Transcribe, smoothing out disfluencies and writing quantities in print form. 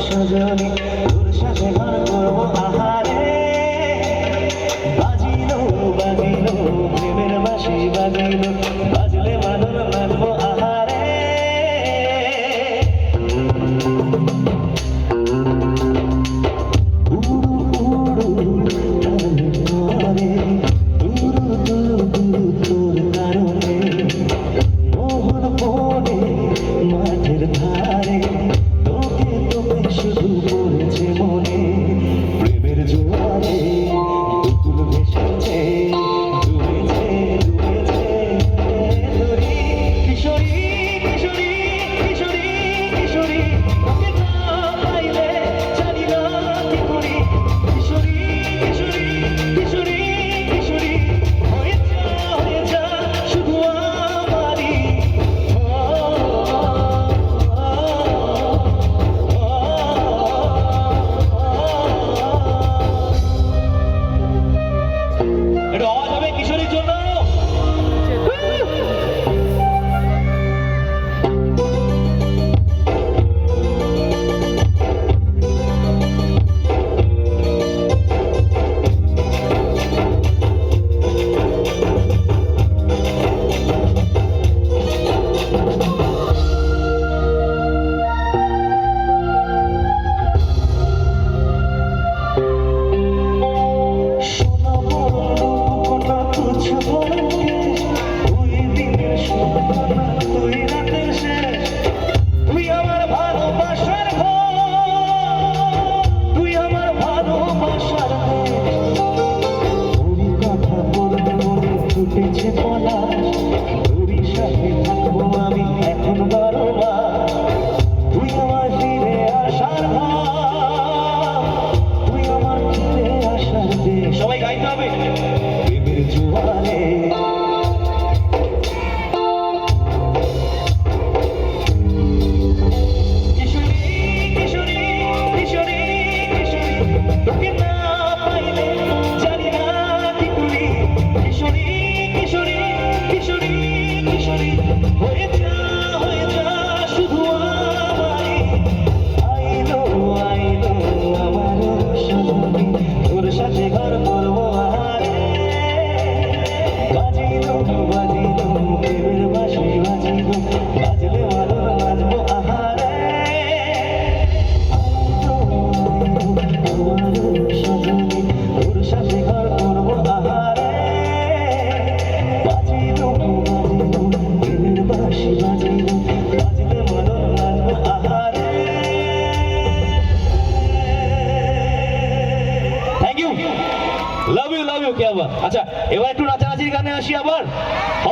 সজনী তোর সাথে ঘর করবো আহারে বাজিলো বাজিলো প্রেমের বাঁশি বাজিলো বাজলে মাদল মানবো আহারে উড়ু উড়ু টানে করে উড়ু উড়ু তোর কারণে মোহন পড়ে মাঠের ধারে শুধু পড়েছে মনে প্রেমের জোয়ারে দুকুল ভেসেছে ডুবেছে ডুবেছে ধরি কিশোরী কিশোরী কিশোরী কিশোরী ওকে না পাইলে জানি না কি করি কিশোরী কিশোরী কিশোরী কিশোরী হয়ে যা শুধু আমারই সবাই গাইতে হবে প্রেমের জোয়ারে কিশোরী কিশোরী কিশোরী কিশোরী তোকে না পাইলে জানি না কি করি কিশোরী কিশোরী কিশোরী কিশোরী হয়ে যা শুধু আমারই আইলো আইলো আমার সজনী তোর সাথে ঘর করবো আহারে বাজিলো বাজিলো প্রেমের বাঁশি বাজিলো বাজলে মাদল নাচবো আহারে আমার সজনী তোর সাথে ঘর করবো আহারে বাজিলো বাজিলো প্রেমের বাঁশি বাজিলো বাজলে মাদল নাচবো আহারে থ্যাংক ইউ লাভ ইউ क्या बात। আচ্ছা এবার একটু নাচানাচির গানে আসি আবার।